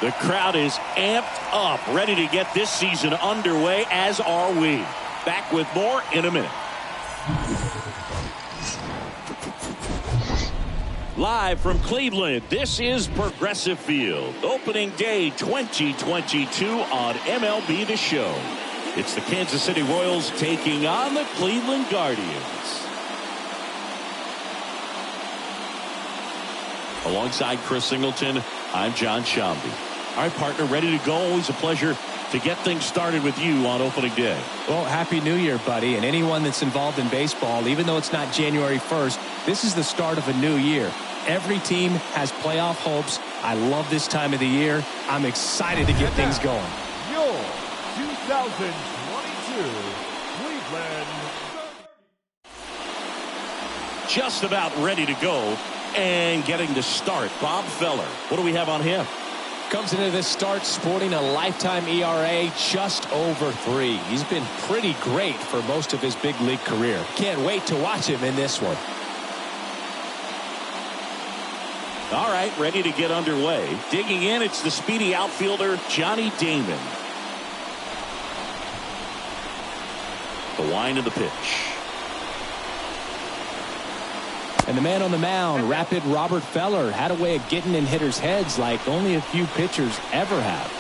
The crowd is amped up, ready to get this season underway, as are we. Back with more in a minute. Live from Cleveland, this is Progressive Field. Opening day 2022 on MLB The Show. It's the Kansas City Royals taking on the Cleveland Guardians. Alongside Chris Singleton, I'm John Shambi. All right, partner, ready to go. Always a pleasure to get things started with you on opening day. Well, Happy New Year, buddy. And anyone that's involved in baseball, even though it's not January 1st, this is the start of a new year. Every team has playoff hopes. I love this time of the year. I'm excited to get things going. Your 2022 Cleveland. Just about ready to go and getting to start. Bob Feller, what do we have on him? Comes into this start sporting a lifetime ERA just over 3. He's been pretty great for most of his big league career. Can't wait to watch him in this one. All right, ready to get underway. Digging in, it's the speedy outfielder, Johnny Damon. The wind of the pitch. And the man on the mound, rapid Robert Feller, had a way of getting in hitters' heads like only a few pitchers ever have.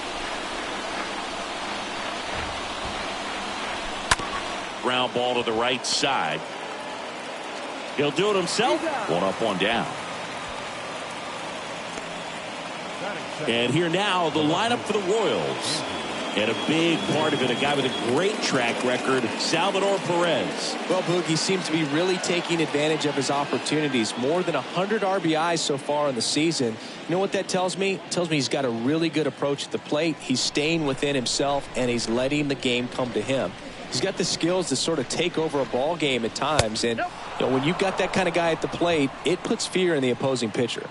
Ground ball to the right side. He'll do it himself. One up, one down. And here now, the lineup for the Royals. And a big part of it, a guy with a great track record, Salvador Perez. Well, Boogie seems to be really taking advantage of his opportunities. More than 100 RBIs so far in the season. You know what that tells me? It tells me he's got a really good approach at the plate. He's staying within himself, and he's letting the game come to him. He's got the skills to sort of take over a ball game at times. And you know, when you've got that kind of guy at the plate, it puts fear in the opposing pitcher.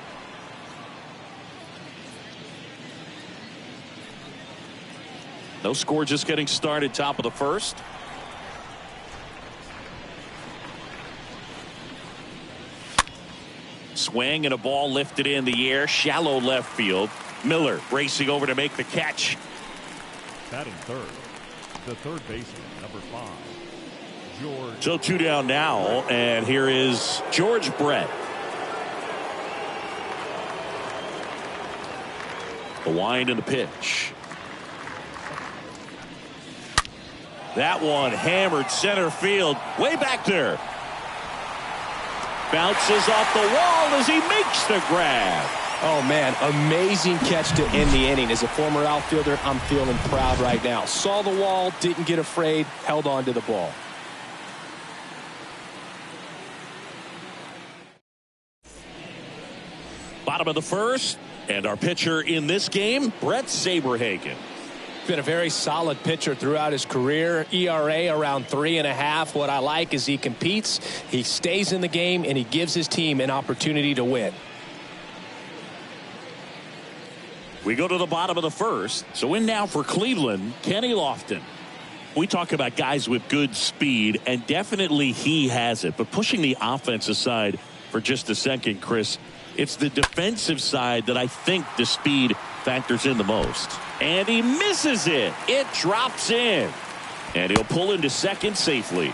No score, just getting started, top of the first. Swing and a ball lifted in the air, shallow left field. Miller racing over to make the catch. Batting third, the third baseman, number 5, George. So 2 down now, and here is George Brett. The wind and the pitch. That one hammered center field, way back there. Bounces off the wall as he makes the grab. Oh, man, amazing catch to end the inning. As a former outfielder, I'm feeling proud right now. Saw the wall, didn't get afraid, held on to the ball. Bottom of the first, and our pitcher in this game, Brett Saberhagen. Been a very solid pitcher throughout his career. ERA around 3.5. What I like is he competes, he stays in the game, and he gives his team an opportunity to win. We go to the bottom of the first. So in now for Cleveland, Kenny Lofton. We talk about guys with good speed, and definitely he has it. But pushing the offense aside for just a second, Chris, it's the defensive side that I think the speed factors in the most. And he misses it. It drops in. And he'll pull into second safely.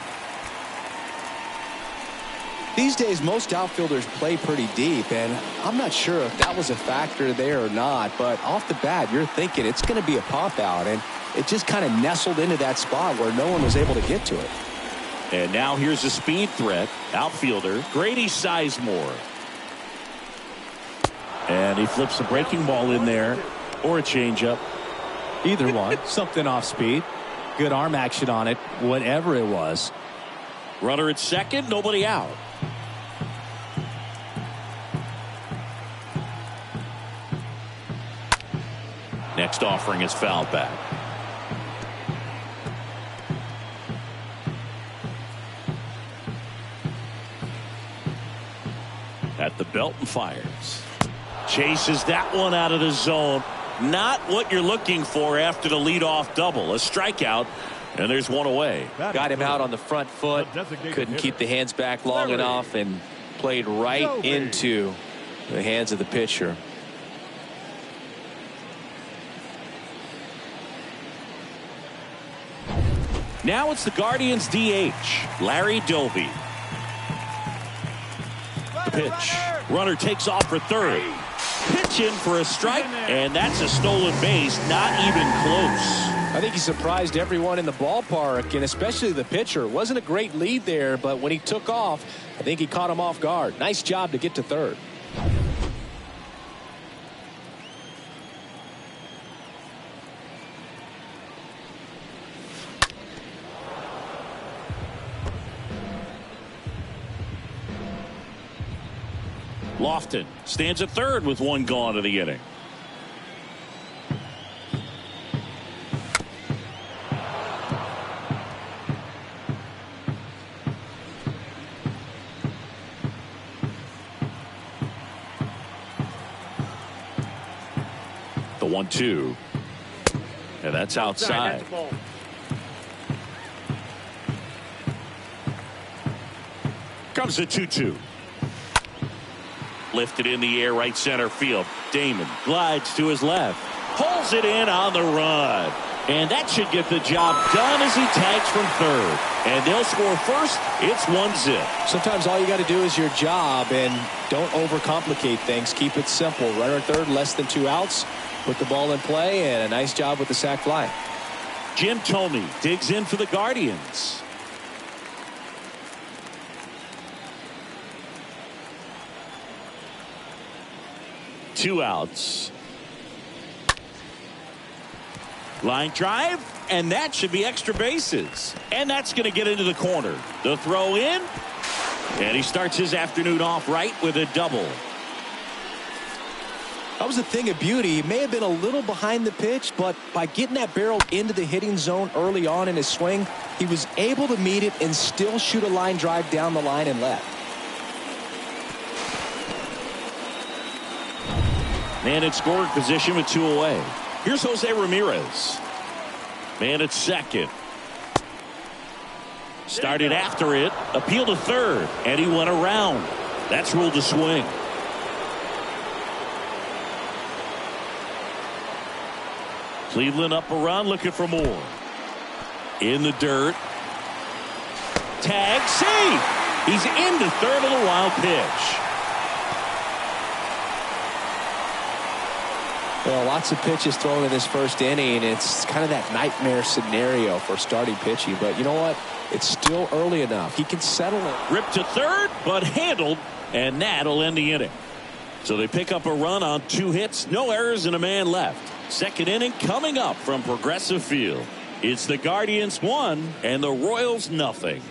These days, most outfielders play pretty deep, and I'm not sure if that was a factor there or not, but off the bat, you're thinking it's going to be a pop out, and it just kind of nestled into that spot where no one was able to get to it. And now here's a speed threat. Outfielder Grady Sizemore. And he flips a breaking ball in there, or a changeup. Either one. Something off speed. Good arm action on it. Whatever it was. Runner at second. Nobody out. Next offering is fouled back. At the belt and fires. Chases that one out of the zone. Not what you're looking for after the leadoff double. A strikeout, and there's one away. Got him out on the front foot. Couldn't keep the hands back long enough and played right into the hands of the pitcher. Now it's the Guardians DH, Larry Doby. The pitch. Runner takes off for third. Pitch in for a strike, and that's a stolen base, not even close. I think he surprised everyone in the ballpark, and especially the pitcher. It wasn't a great lead there, but when he took off, I think he caught him off guard. Nice job to get to third. Lofton stands at third with one gone in the inning. The 1-2. And that's outside. Comes the 2-2. Lifted in the air, right center field. Damon glides to his left. Pulls it in on the run. And that should get the job done as he tags from third. And they'll score first. It's 1-0. Sometimes all you got to do is your job, and don't overcomplicate things. Keep it simple. Runner at third, less than 2 outs. Put the ball in play, and a nice job with the sac fly. Jim Thome digs in for the Guardians. Two outs. Line drive, and that should be extra bases. And that's going to get into the corner. The throw in, and he starts his afternoon off right with a double. That was a thing of beauty. He may have been a little behind the pitch, but by getting that barrel into the hitting zone early on in his swing, he was able to meet it and still shoot a line drive down the line and left. Man in scoring position with 2 away. Here's Jose Ramirez. Man at second. Started after it. Appeal to third. And he went around. That's ruled a swing. Cleveland up a run, looking for more. In the dirt. Tag, save. He's into third on the wild pitch. Well, lots of pitches thrown in this first inning. It's kind of that nightmare scenario for starting pitching. But you know what? It's still early enough. He can settle it. Ripped to third, but handled, and that'll end the inning. So they pick up a run on 2 hits, no errors, and a man left. Second inning coming up from Progressive Field. It's the Guardians 1 and the Royals nothing.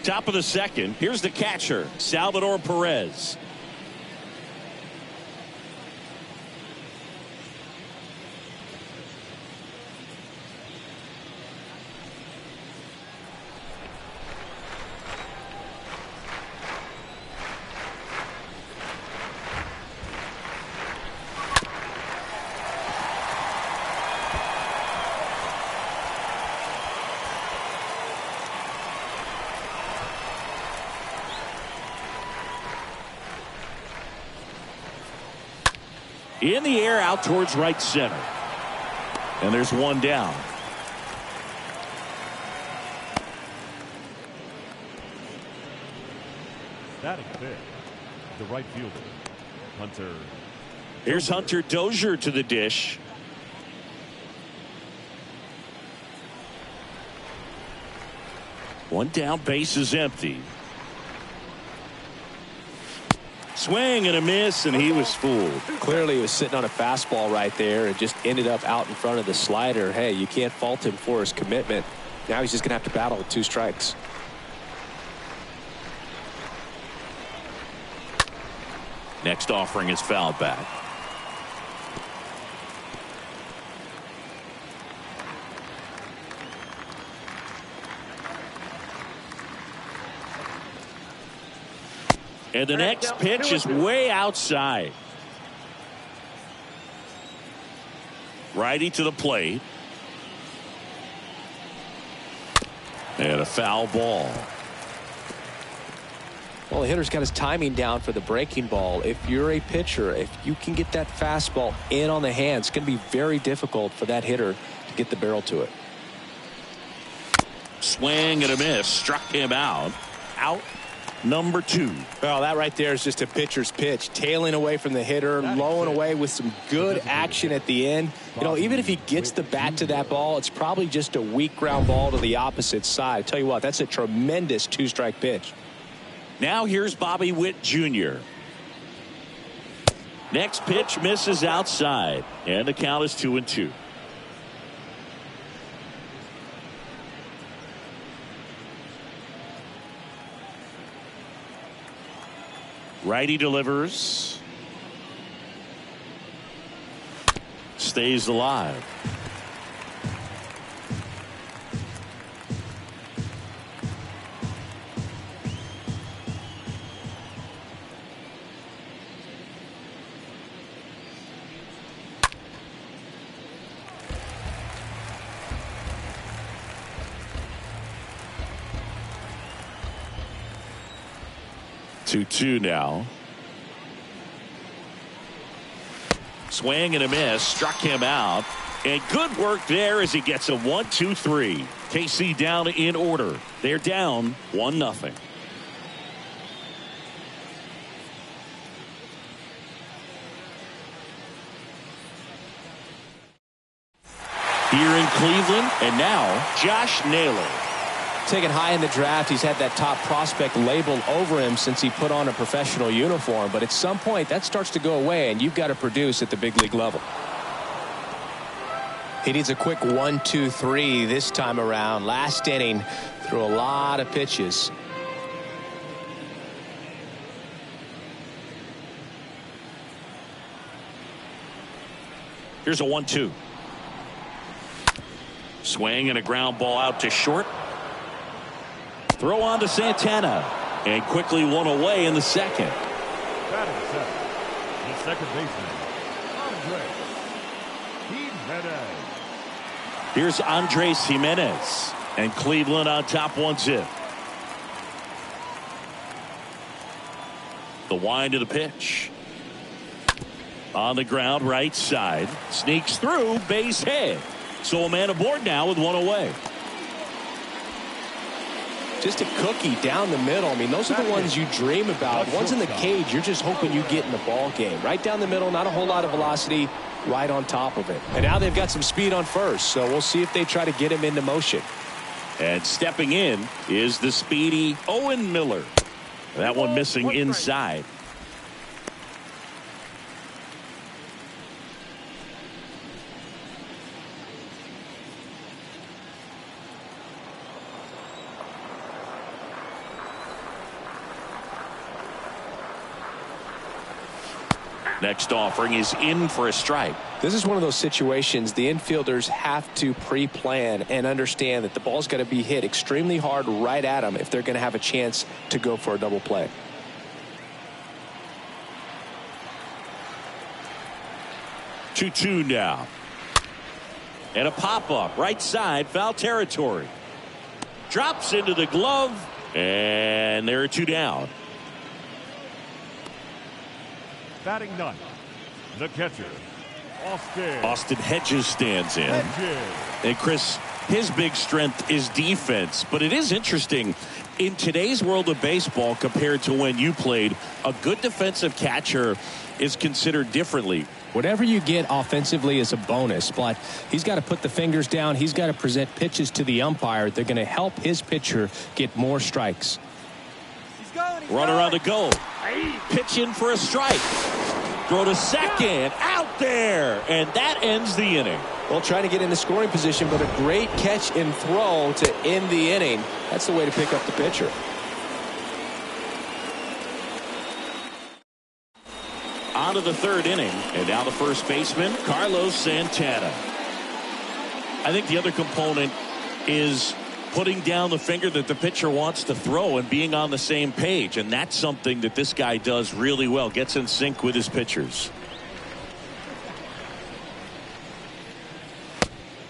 Top of the second. Here's the catcher, Salvador Perez. In the air, out towards right center. And there's one down. Batting fifth, the right fielder, Hunter. Here's Hunter Dozier to the dish. One down, base is empty. Swing and a miss, and he was fooled. Clearly he was sitting on a fastball right there and just ended up out in front of the slider. Hey, you can't fault him for his commitment. Now he's just going to have to battle with 2 strikes. Next offering is fouled back. And the next pitch is way outside. Righty to the plate. And a foul ball. Well, the hitter's got his timing down for the breaking ball. If you're a pitcher, if you can get that fastball in on the hands, it's going to be very difficult for that hitter to get the barrel to it. Swing and a miss. Struck him out. Out number 2. Well, that right there is just a pitcher's pitch. Tailing away from the hitter, lowing away with some good action at the end. You know, even if he gets the bat to that ball, it's probably just a weak ground ball to the opposite side. I tell you what, that's a tremendous 2-strike pitch. Now here's Bobby Witt Jr. Next pitch misses outside, and the count is 2-2. Righty delivers. Stays alive. Two now. Swing and a miss. Struck him out. And good work there as he gets a 1-2-3. KC down in order. They're down 1-0. Here in Cleveland, and now Josh Naylor. Taken high in the draft, he's had that top prospect label over him since he put on a professional uniform. But at some point, that starts to go away, and you've got to produce at the big league level. He needs a quick 1-2-3 this time around. Last inning, threw a lot of pitches. Here's a 1-2. Swing and a ground ball out to short. Throw on to Santana, and quickly one away in the second. Batting second, the second baseman, Andres Jimenez. Here's Andres Jimenez, and Cleveland on top 1-0. The wind of the pitch. On the ground, right side. Sneaks through, base hit. So a man aboard now with one away. Just a cookie down the middle. I mean, those are the ones you dream about. Ones in the cage, you're just hoping you get in the ball game. Right down the middle, not a whole lot of velocity, right on top of it. And now they've got some speed on first, so we'll see if they try to get him into motion. And stepping in is the speedy Owen Miller. That one missing inside. Next offering is in for a strike. This is one of those situations the infielders have to pre-plan and understand that the ball's got to be hit extremely hard right at them if they're going to have a chance to go for a double play. Two now. And a pop-up right side, foul territory. Drops into the glove, and there are 2 down. Batting ninth, the catcher, Austin Hedges stands in. And Chris, his big strength is defense, but it is interesting in today's world of baseball compared to when you played. A good defensive catcher is considered differently. Whatever you get offensively is a bonus, but he's got to put the fingers down. He's got to present pitches to the umpire. They're going to help his pitcher get more strikes. Runner on the go. Pitch in for a strike. Throw to second. Out there. And that ends the inning. Well, trying to get into scoring position, but a great catch and throw to end the inning. That's the way to pick up the pitcher. On to the third inning. And now the first baseman, Carlos Santana. I think the other component is putting down the finger that the pitcher wants to throw and being on the same page. And that's something that this guy does really well. Gets in sync with his pitchers.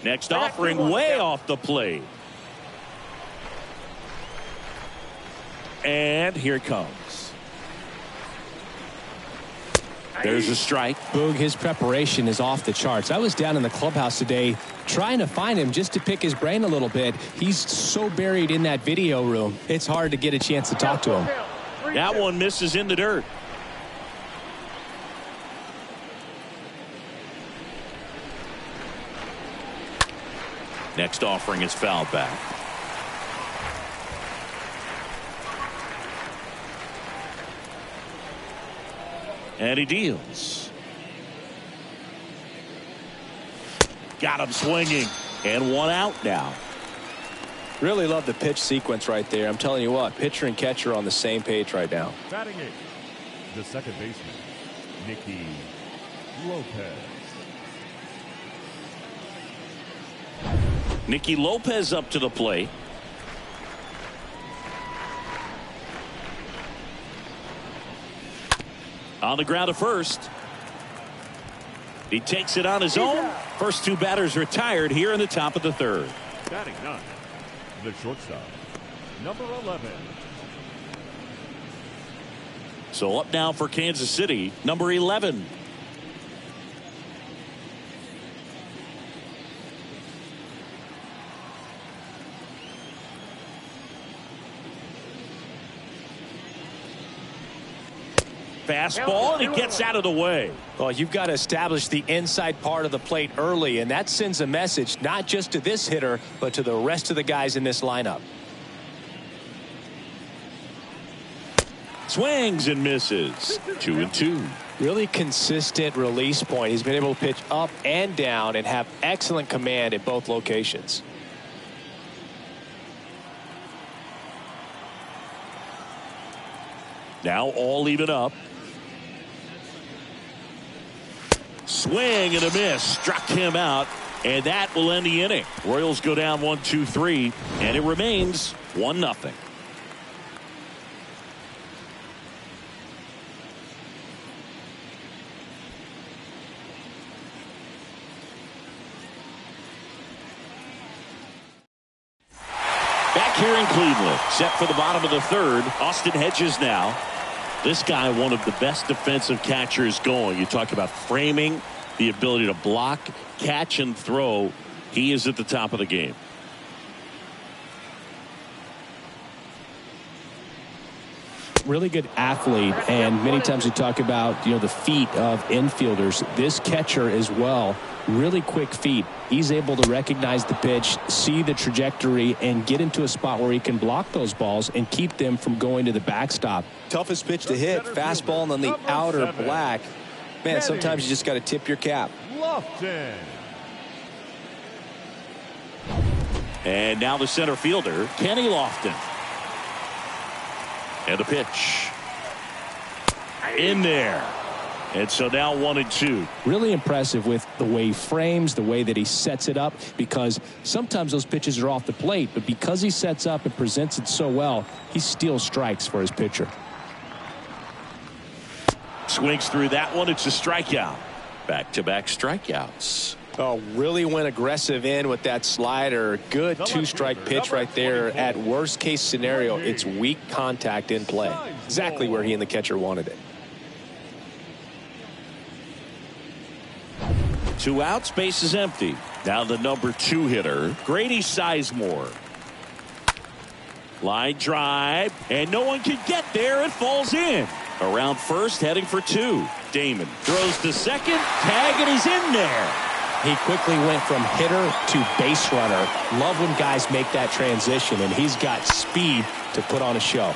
Next offering way off the plate. And here it comes. There's a strike. Boog, his preparation is off the charts. I was down in the clubhouse today trying to find him just to pick his brain a little bit. He's so buried in that video room, it's hard to get a chance to talk to him. That one misses in the dirt. Next offering is fouled back. And he deals. Got him swinging. And one out now. Really love the pitch sequence right there. I'm telling you what, pitcher and catcher are on the same page right now. Batting it, the second baseman, Nicky Lopez. Nicky Lopez up to the plate. On the ground to first. He takes it on his own. First two batters retired here in the top of the third. Batting none, the shortstop, number 11. So up now for Kansas City, number 11. Fastball, and he gets out of the way. Well, you've got to establish the inside part of the plate early, and that sends a message not just to this hitter, but to the rest of the guys in this lineup. Swings and misses. 2-2. Really consistent release point. He's been able to pitch up and down and have excellent command at both locations. Now all even up. Swing and a miss. Struck him out, and that will end the inning. Royals go down 1-2-3, and it remains 1-0. Back here in Cleveland, set for the bottom of the third. Austin Hedges now. This guy, one of the best defensive catchers going. You talk about framing, the ability to block, catch, and throw. He is at the top of the game. Really good athlete, and many times we talk about the feet of infielders. This catcher as well, really quick feet. He's able to recognize the pitch, see the trajectory, and get into a spot where he can block those balls and keep them from going to the backstop. Toughest pitch to hit, fastball on the outer black. Man, sometimes you just got to tip your cap. Lofton. And now the center fielder, Kenny Lofton. And the pitch. In there. And so now 1-2. Really impressive with the way he frames, the way that he sets it up, because sometimes those pitches are off the plate, but because he sets up and presents it so well, he steals strikes for his pitcher. Swings through that one. It's a strikeout. Back-to-back strikeouts. Oh, really went aggressive in with that slider. Good two-strike pitch right there. At worst case scenario, it's weak contact in play. Exactly where he and the catcher wanted it. 2 outs, base is empty. Now the number 2 hitter, Grady Sizemore. Line drive, and no one can get there. It falls in. Around first, heading for 2. Damon throws to second. Tag, and he's in there. He quickly went from hitter to base runner. Love when guys make that transition, and he's got speed to put on a show.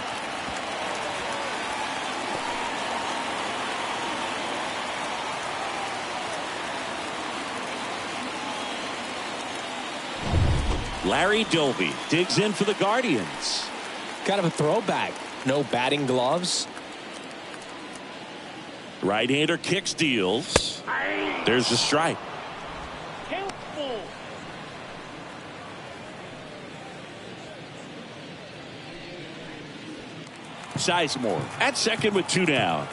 Larry Doby digs in for the Guardians. Kind of a throwback. No batting gloves. Right-hander kicks, deals. There's a strike. Sizemore at second with 2 down.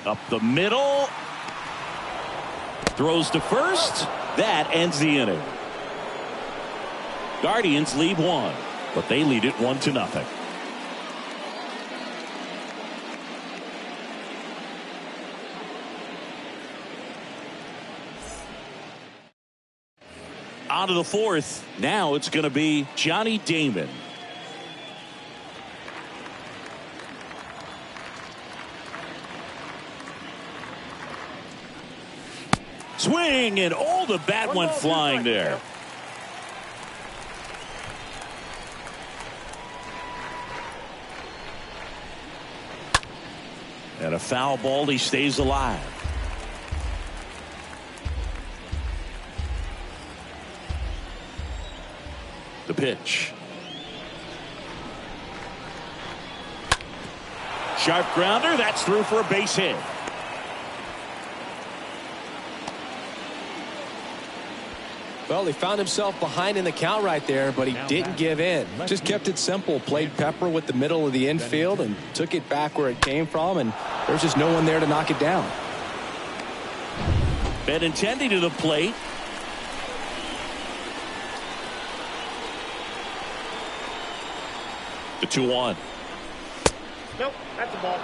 Up the middle. Throws to first. That ends the inning. Guardians lead 1, but they lead it 1-0. On to the fourth. Now it's going to be Johnny Damon. Swing, and all the bat went flying there. And a foul ball. He stays alive. The pitch. Sharp grounder. That's through for a base hit. Well, he found himself behind in the count right there, but he didn't give in. Just kept it simple. Played pepper with the middle of the infield and took it back where it came from, and there's just no one there to knock it down. Benintendi to the plate. The 2-1. Nope, that's a ball.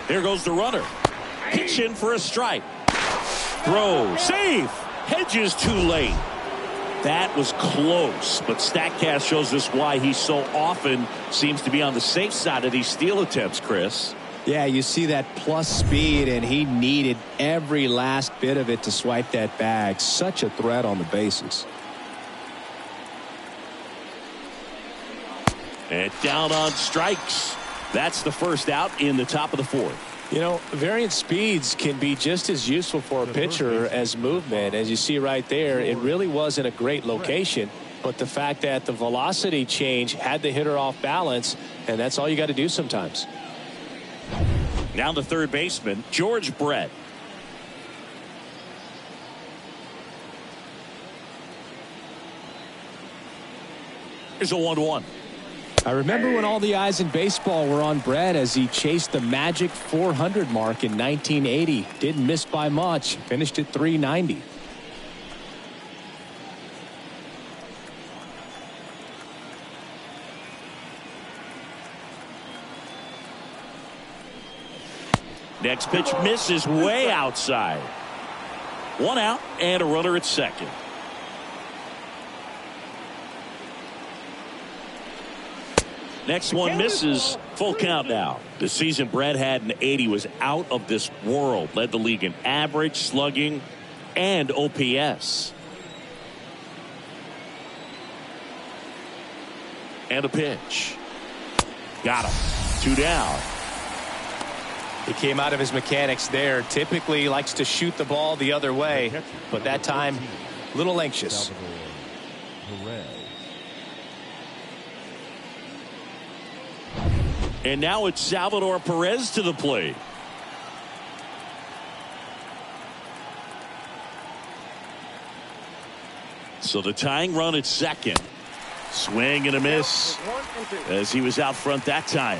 Here goes the runner. Pitch in for a strike. Throw. Safe. Hedges too late. That was close, but StatCast shows us why he so often seems to be on the safe side of these steal attempts, Chris. Yeah, you see that plus speed, and he needed every last bit of it to swipe that bag. Such a threat on the bases. And down on strikes. That's the first out in the top of the fourth. You know, variant speeds can be just as useful for a pitcher as movement. As you see right there, it really wasn't a great location, but the fact that the velocity change had the hitter off balance, and that's all you got to do sometimes. Now the third baseman, George Brett. Here's a 1-1. I remember when all the eyes in baseball were on Brett as he chased the magic 400 mark in 1980. Didn't miss by much. Finished at 390. Next pitch misses way outside. 1 out and a runner at second. Next one misses. Full count now. The season Brett had in 80 was out of this world. Led the league in average, slugging, and OPS. And a pitch. Got him. 2 down. He came out of his mechanics there. Typically he likes to shoot the ball the other way, but that time a little anxious. And now it's Salvador Perez to the plate. So the tying run at second. Swing and a miss as he was out front that time.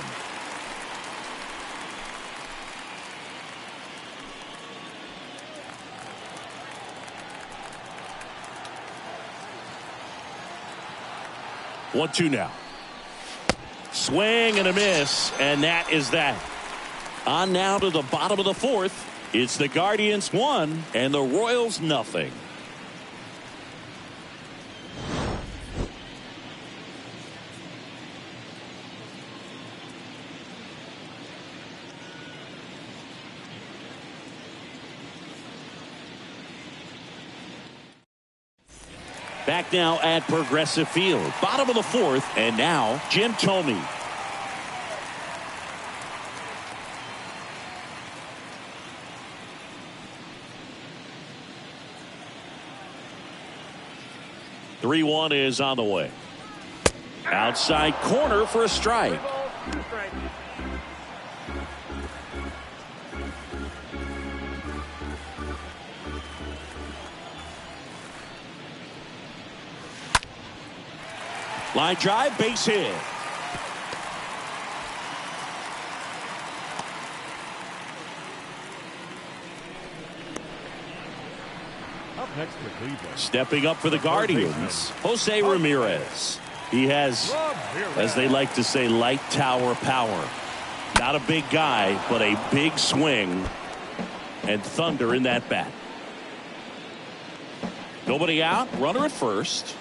One, two now. Swing and a miss, and that is that. On now to the bottom of the fourth. It's the Guardians 1 and the Royals nothing. Back now at Progressive Field. Bottom of the fourth, and now Jim Thome. Three one is on the way. Outside corner for a strike. Line drive, base hit. next for Cleveland. Stepping up for the Guardians, Jose Ramirez. He has, as they like to say, light tower power. Not a big guy, but a big swing and thunder in that bat. Nobody out, runner at first.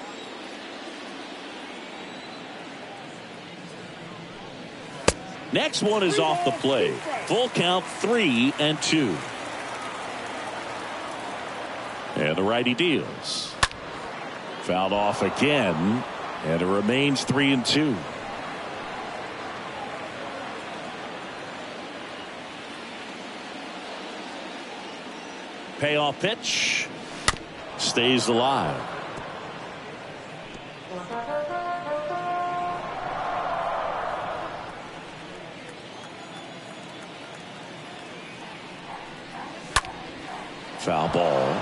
Next one is off the plate. Full count, 3-2. And the righty deals. Fouled off again, and it remains 3-2. Payoff pitch. Stays alive. Foul ball.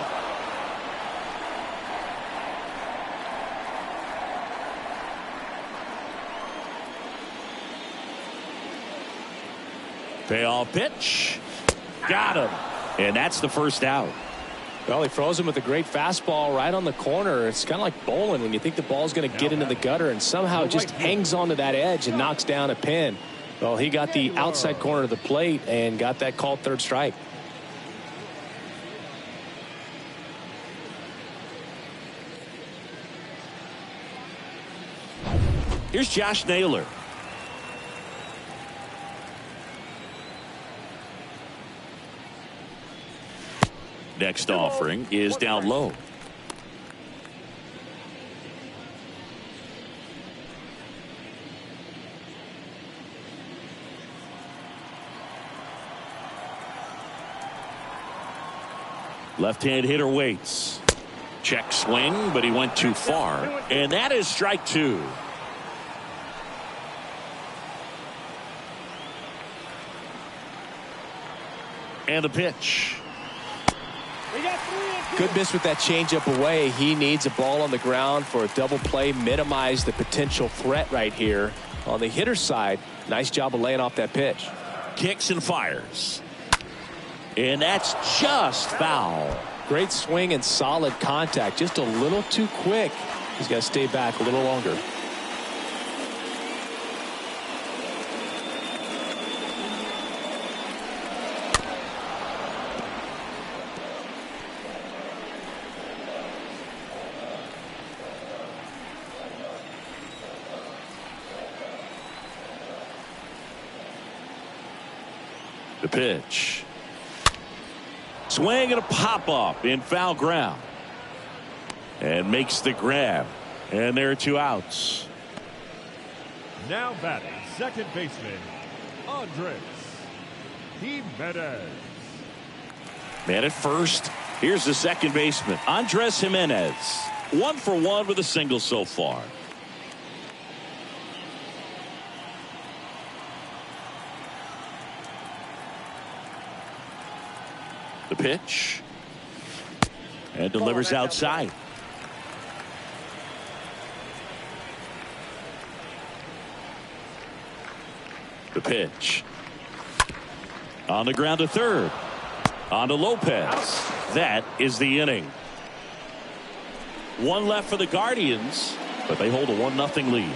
Payoff pitch. Got him. And that's the first out. Well, he froze him with a great fastball right on the corner. It's kind of like bowling when you think the ball's going to get into the gutter and somehow it just hangs onto that edge and knocks down a pin. Well, he got the outside corner of the plate and got that called third strike. Here's Josh Naylor. Next offering is down low. Left-hand hitter waits. Check swing, but he went too far. And that is strike two. And the pitch. Good miss with that changeup away. He needs a ball on the ground for a double play, minimize the potential threat right here. On the hitter's side, nice job of laying off that pitch. Kicks and fires. And that's just foul. Great swing and solid contact. Just a little too quick. He's got to stay back a little longer. The pitch. Swing and a pop up in foul ground. And makes the grab. And there are two outs. Now batting, second baseman, Andres Jimenez. Man at first. Here's the second baseman, Andres Jimenez. 1 for 1 with a single so far. The pitch. And delivers outside. The pitch. On the ground to third. On to Lopez. That is the inning. One left for the Guardians, but they hold a 1-0 lead.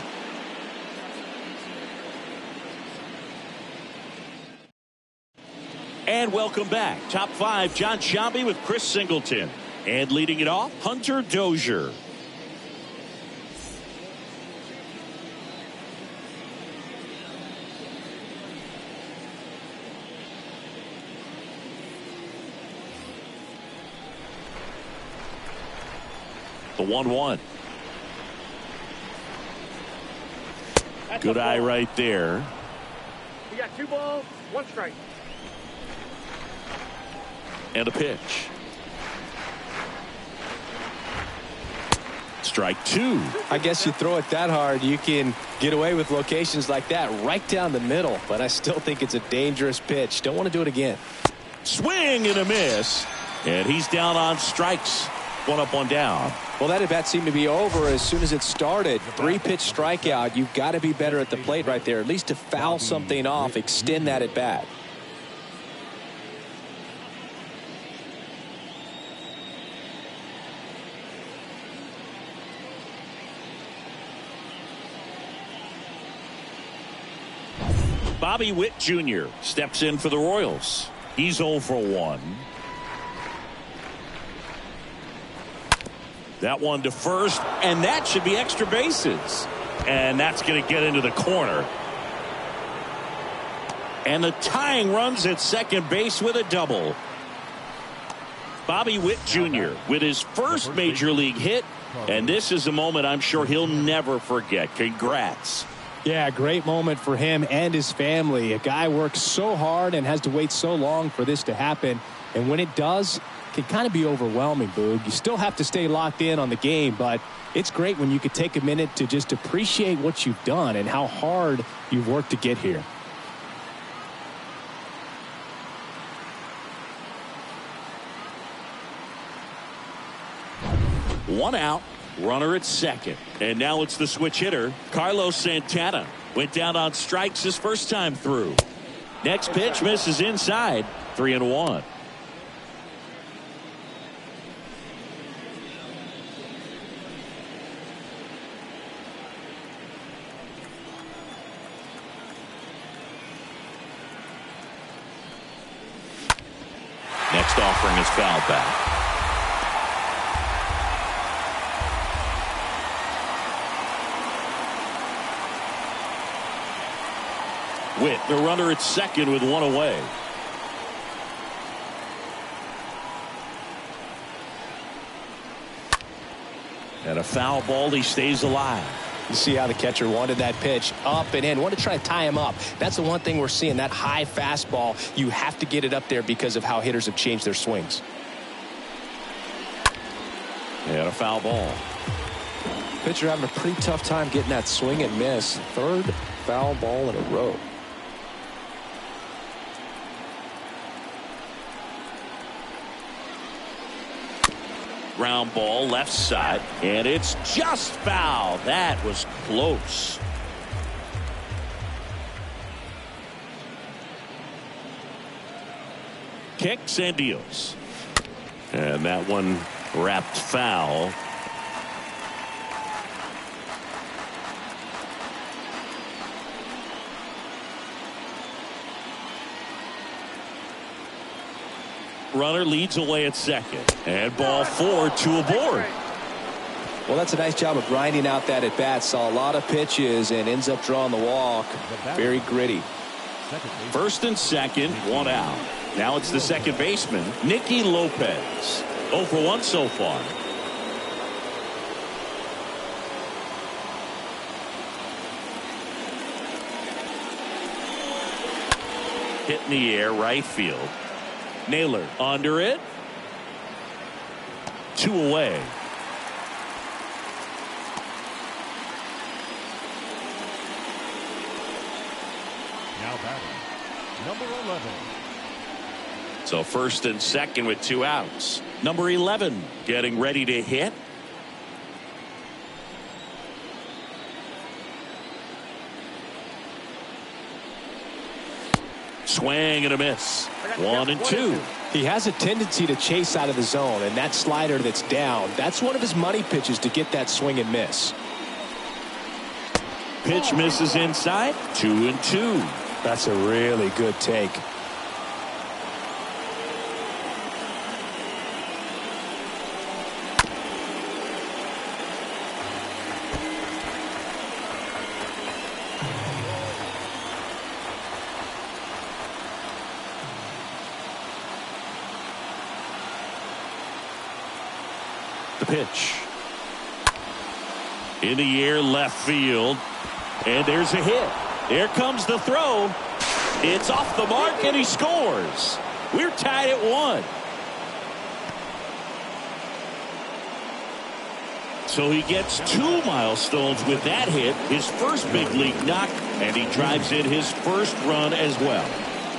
And welcome back. Top 5, John Sciambi with Chris Singleton. And leading it off, Hunter Dozier. The 1-1. Good eye right there. We got 2 balls, 1 strike. And a pitch. Strike 2. I guess you throw it that hard, you can get away with locations like that right down the middle. But I still think it's a dangerous pitch. Don't want to do it again. Swing and a miss. And he's down on strikes. 1 up, 1 down. Well, that at bat seemed to be over as soon as it started. 3-pitch strikeout. You've got to be better at the plate right there, at least to foul something off, extend that at bat. Bobby Witt Jr. steps in for the Royals. He's 0 for 1. That one to first, and that should be extra bases. And that's going to get into the corner. And the tying runs at second base with a double. Bobby Witt Jr. with his first major league hit, and this is a moment I'm sure he'll never forget. Congrats. Yeah, great moment for him and his family. A guy works so hard and has to wait so long for this to happen, and when it does, it can kind of be overwhelming, Boog. You still have to stay locked in on the game, but it's great when you could take a minute to just appreciate what you've done and how hard you've worked to get here. One out, runner at second. And now it's the switch hitter, Carlos Santana. Went down on strikes his first time through. Next pitch misses inside. 3-1. Next offering is fouled back. Witt, the runner at second with one away. And a foul ball, he stays alive. You see how the catcher wanted that pitch up and in. Wanted to try to tie him up. That's the one thing we're seeing, that high fastball. You have to get it up there because of how hitters have changed their swings. And a foul ball. Pitcher having a pretty tough time getting that swing and miss. Third foul ball in a row. Ground ball left side, and it's just foul. That was close. Kicks and deals. And that one wrapped foul. Runner leads away at second. And ball 4, 2 aboard. Well, that's a nice job of grinding out that at bat. Saw a lot of pitches and ends up drawing the walk. Very gritty. First and second, 1 out. Now it's the second baseman, Nicky Lopez. 0 for 1 so far. Hit in the air, right field. Naylor under it. 2 away. Now batting, number 11. So first and second with 2 outs. Number 11 getting ready to hit. Swing and a miss. 1 and 2. He has a tendency to chase out of the zone, and that slider that's down, that's one of his money pitches to get that swing and miss. Pitch misses inside. 2 and 2. That's a really good take. The pitch. In the air, left field. And there's a hit. There comes the throw. It's off the mark, and he scores. We're tied at 1. So he gets 2 milestones with that hit, his first big league knock, and he drives in his first run as well.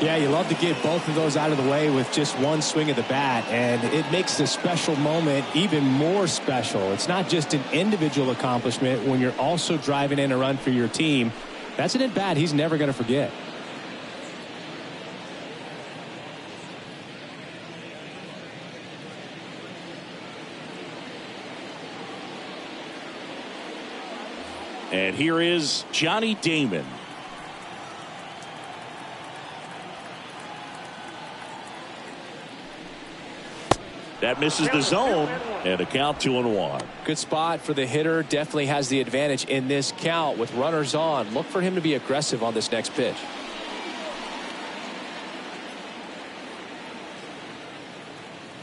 Yeah, you love to get both of those out of the way with just one swing of the bat, and it makes the special moment even more special. It's not just an individual accomplishment when you're also driving in a run for your team. That's an at-bat he's never going to forget. And here is Johnny Damon. That misses the zone, and a count 2-1. Good spot for the hitter. Definitely has the advantage in this count with runners on. Look for him to be aggressive on this next pitch.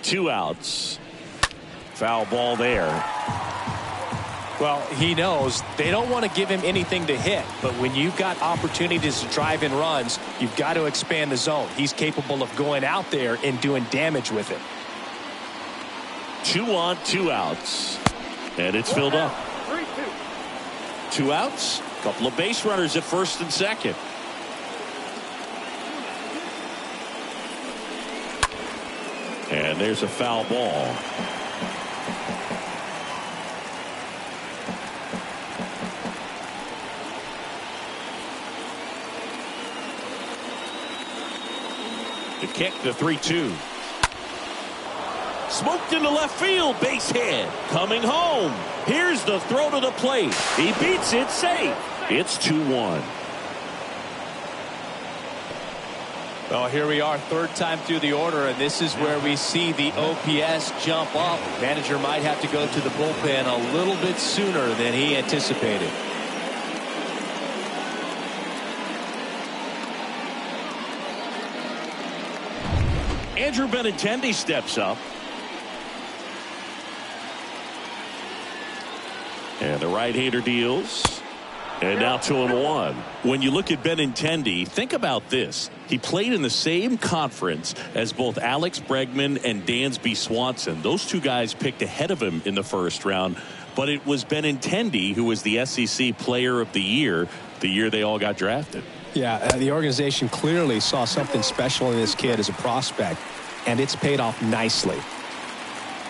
Two outs. Foul ball there. Well, he knows they don't want to give him anything to hit, but when you've got opportunities to drive in runs, you've got to expand the zone. He's capable of going out there and doing damage with it. 2 on, 2 outs. And it's filled up. 2 outs. A couple of base runners at first and second. And there's a foul ball. The kick, the 3-2. Smoked into left field, base hit. Coming home. Here's the throw to the plate. He beats it safe. It's 2-1. Well, here we are, third time through the order, and this is where we see the OPS jump up. Manager might have to go to the bullpen a little bit sooner than he anticipated. Andrew Benintendi steps up. And the right-hander deals. And now 2-1. When you look at Benintendi, think about this. He played in the same conference as both Alex Bregman and Dansby Swanson. Those two guys picked ahead of him in the first round. But it was Benintendi who was the SEC Player of the year they all got drafted. Yeah, the organization clearly saw something special in this kid as a prospect, and it's paid off nicely.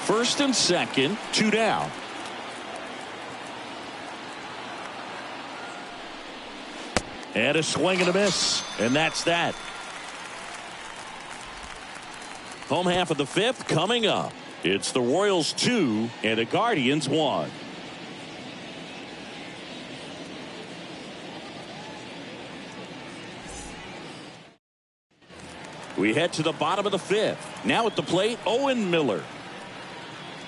First and second, 2 down. And a swing and a miss. And that's that. Home half of the fifth coming up. It's the Royals 2 and the Guardians 1. We head to the bottom of the fifth. Now at the plate, Owen Miller.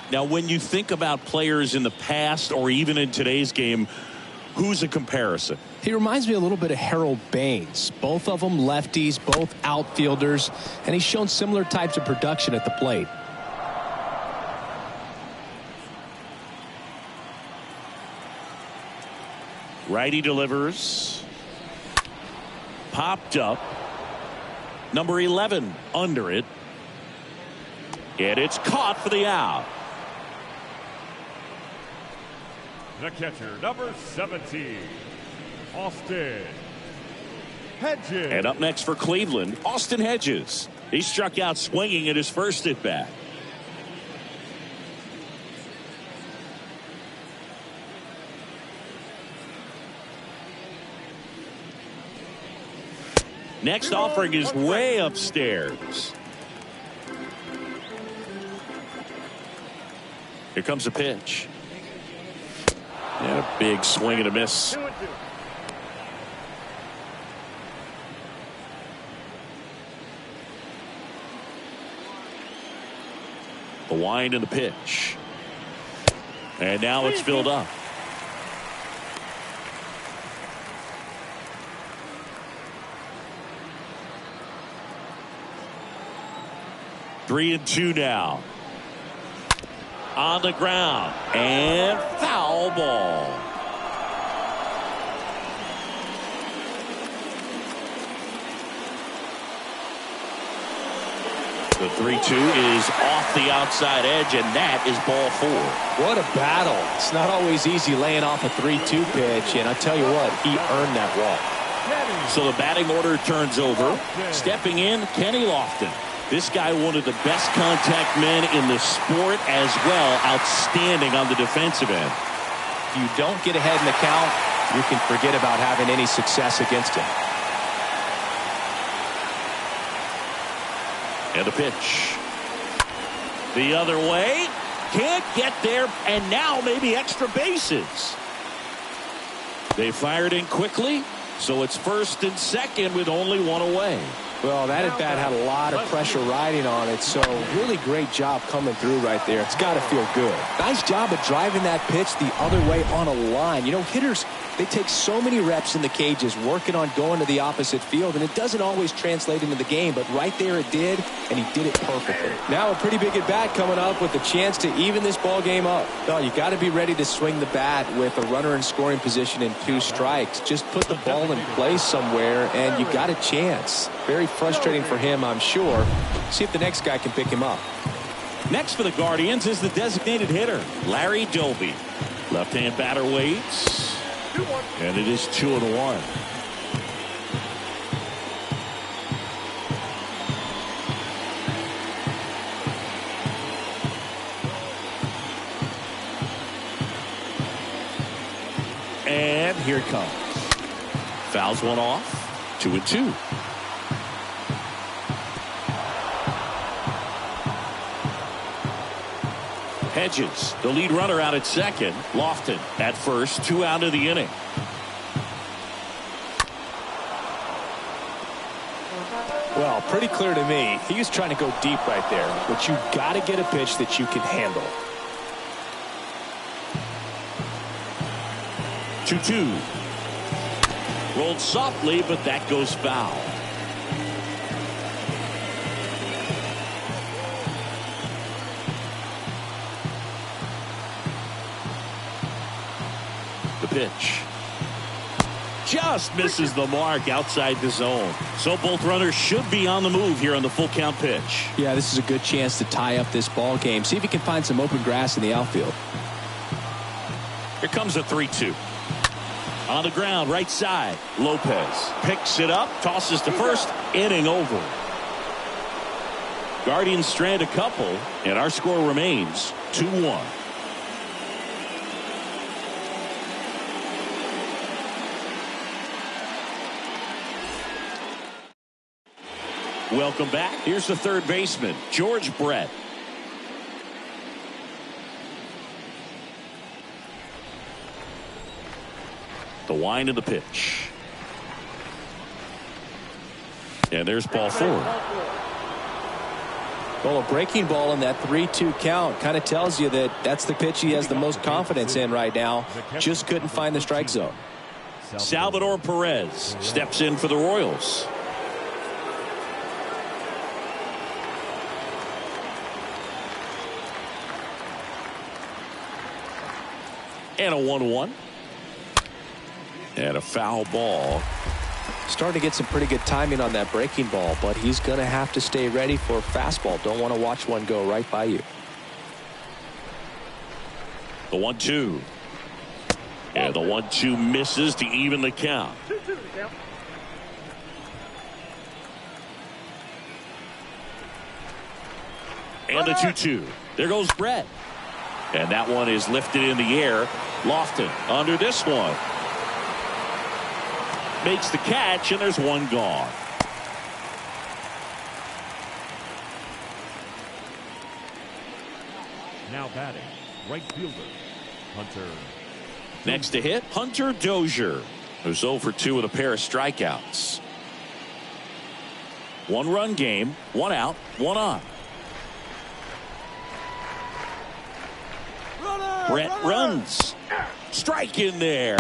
Now, when you think about players in the past or even in today's game, who's a comparison? He reminds me a little bit of Harold Baines. Both of them lefties, both outfielders, and he's shown similar types of production at the plate. Righty delivers. Popped up. Number 11 under it. And it's caught for the out. The catcher, number 17, Austin Hedges. And up next for Cleveland, Austin Hedges. He struck out swinging at his first at bat. Next offering is way upstairs. Here comes a pitch. And a big swing and a miss. The wind and the pitch. And now it's filled up. Three and two now. On the ground. And foul ball. The 3-2 is off the outside edge, and that is ball 4. What a battle. It's not always easy laying off a 3-2 pitch, and I tell you what, he earned that walk. So the batting order turns over. Stepping in, Kenny Lofton. This guy, one of the best contact men in the sport as well. Outstanding on the defensive end. If you don't get ahead in the count, you can forget about having any success against him. And the pitch. The other way. Can't get there, and now maybe extra bases. They fired in quickly, so it's first and second with only one away. Well, that at bat had a lot of pressure riding on it, so really great job coming through right there. It's got to feel good. Nice job of driving that pitch the other way on a line. You know, hitters, they take so many reps in the cages working on going to the opposite field, and it doesn't always translate into the game, but right there it did, and he did it perfectly. Now a pretty big at bat coming up with a chance to even this ball game up. Well, you got to be ready to swing the bat with a runner in scoring position and 2 strikes. Just put the ball in place somewhere, and you got a chance. Very frustrating for him, I'm sure. See if the next guy can pick him up. Next for the Guardians is the designated hitter, Larry Doby. Left-hand batter waits. And it is 2-1. And here it comes. Fouls one off. 2-2. Hedges, the lead runner, out at second. Lofton at first. 2 out of the inning. Well, pretty clear to me. He was trying to go deep right there, but you got to get a pitch that you can handle. 2-2. Rolled softly, but that goes foul. The pitch just misses the mark outside the zone. So both runners should be on the move here on the full count pitch. Yeah, this is a good chance to tie up this ball game. See if he can find some open grass in the outfield. Here comes a 3-2. On the ground, right side. Lopez picks it up, tosses to first. Inning over. Guardians strand a couple, and our score remains 2-1. Welcome back. Here's the third baseman, George Brett. The wind of the pitch. And there's ball 4. Well, a breaking ball in that 3-2 count kind of tells you that that's the pitch he has the most confidence in right now. Just couldn't find the strike zone. Salvador Perez steps in for the Royals. And a 1-1. And a foul ball. Starting to get some pretty good timing on that breaking ball, but he's going to have to stay ready for a fastball. Don't want to watch one go right by you. The 1-2. And the 1-2 misses to even the count. And the 2-2. There goes Brett. And that one is lifted in the air. Lofton under this one. Makes the catch, and there's one gone. Now batting, right fielder, Hunter. Next to hit, Hunter Dozier, who's 0 for 2 with a pair of strikeouts. 1-run game, 1 out, 1 on. Brett runs. Strike in there.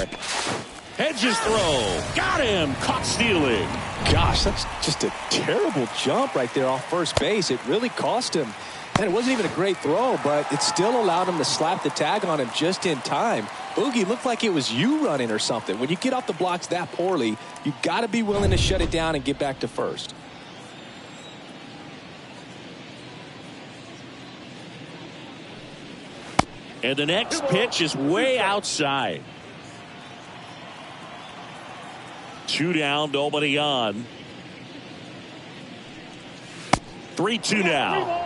Hedges throw. Got him. Caught stealing. Gosh, that's just a terrible jump right there off first base. It really cost him. And it wasn't even a great throw, but it still allowed him to slap the tag on him just in time. Boogie, looked like it was you running or something. When you get off the blocks that poorly, you got to be willing to shut it down and get back to first. And the next pitch is way outside. 2 down, nobody on. 3-2 now.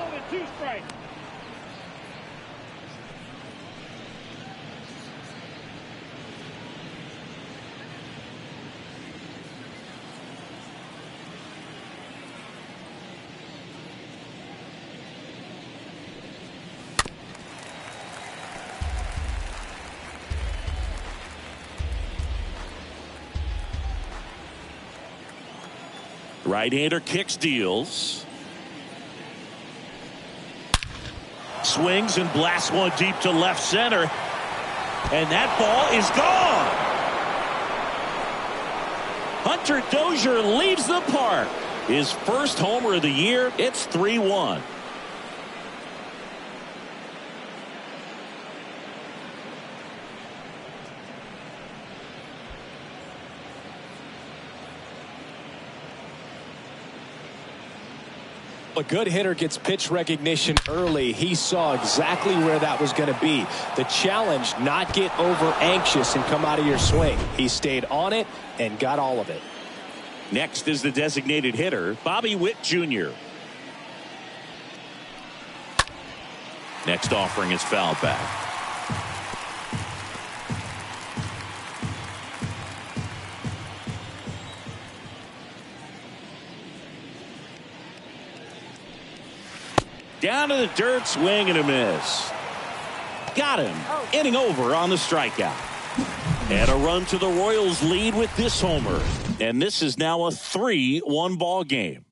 Right-hander kicks, deals. Swings and blasts one deep to left center. And that ball is gone. Hunter Dozier leaves the park. His first homer of the year. It's 3-1. A good hitter gets pitch recognition early. He saw exactly where that was going to be. The challenge, not get over anxious and come out of your swing. He stayed on it and got all of it. Next is the designated hitter, Bobby Witt Jr. Next offering is fouled back. Down to the dirt, swing and a miss. Got him. Inning over on the strikeout. And a run to the Royals lead with this homer. And this is now a 3-1 ball game.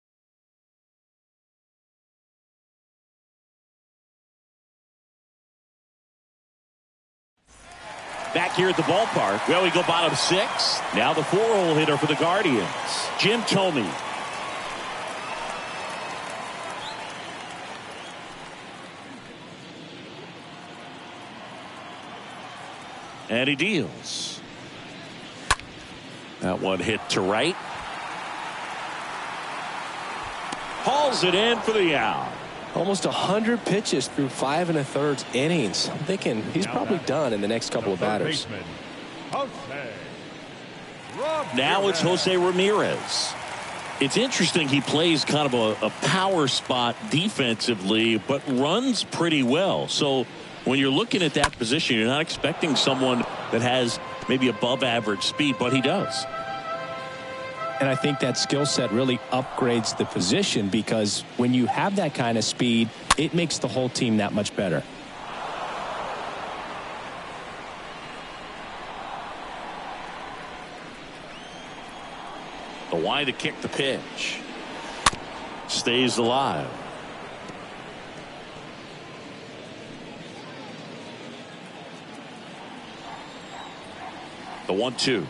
Back here at the ballpark. Well, we go bottom 6. Now the 4-hole hitter for the Guardians, Jim Thome. And he deals. That one hit to right. Hauls it in for the out. Almost 100 pitches through 5 1/3 innings. I'm thinking he's probably done in the next couple of batters. Now it's Jose Ramirez. It's interesting, he plays kind of a power spot defensively, but runs pretty well. So when you're looking at that position, you're not expecting someone that has maybe above average speed, but he does. And I think that skill set really upgrades the position, because when you have that kind of speed, it makes the whole team that much better. The wide to kick the pitch. Stays alive. The 1-2.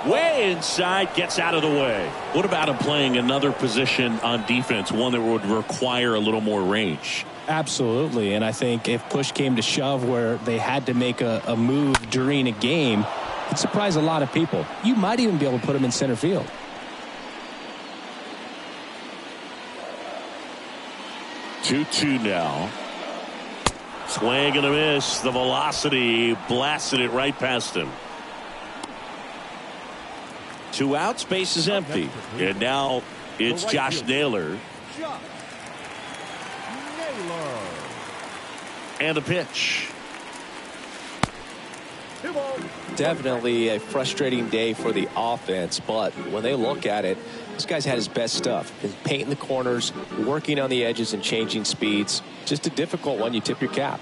Way inside, gets out of the way. What about him playing another position on defense, one that would require a little more range? Absolutely, and I think if push came to shove where they had to make a move during a game, it'd surprise a lot of people. You might even be able to put him in center field. Two now. Swing and a miss. The velocity blasted it right past him. 2 outs, base is empty. And now it's Josh Naylor. And a pitch. Definitely a frustrating day for the offense, but when they look at it, this guy's had his best stuff. He's painting the corners, working on the edges and changing speeds. Just a difficult one. You tip your cap.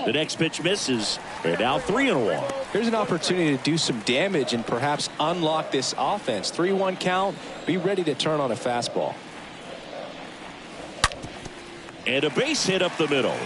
The next pitch misses. They're now 3-1. Here's an opportunity to do some damage and perhaps unlock this offense. 3-1 count. Be ready to turn on a fastball. And a base hit up the middle.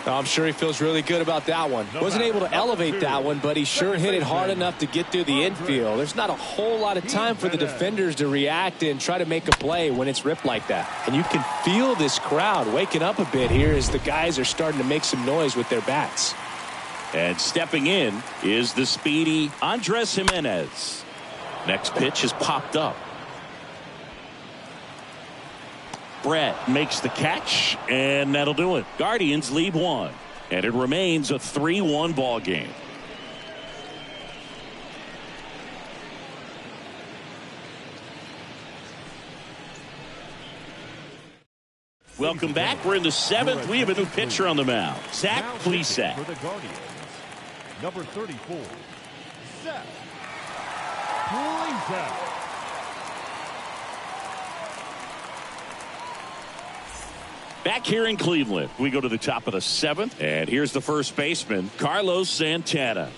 I'm sure he feels really good about that one. Wasn't able to elevate that one, but he sure hit it hard enough to get through the infield. There's not a whole lot of time for the defenders to react and try to make a play when it's ripped like that. And you can feel this crowd waking up a bit here as the guys are starting to make some noise with their bats. And stepping in is the speedy Andres Jimenez. Next pitch is popped up. Brett makes the catch, and that'll do it. Guardians lead 1, and it remains a 3-1 ball game. Welcome back. We're in the 7th. We have a new pitcher on the mound, Zach Plesac. For the Guardians, number 34, Zach Plesac. Back here in Cleveland, we go to the top of the 7th, and here's the first baseman, Carlos Santana.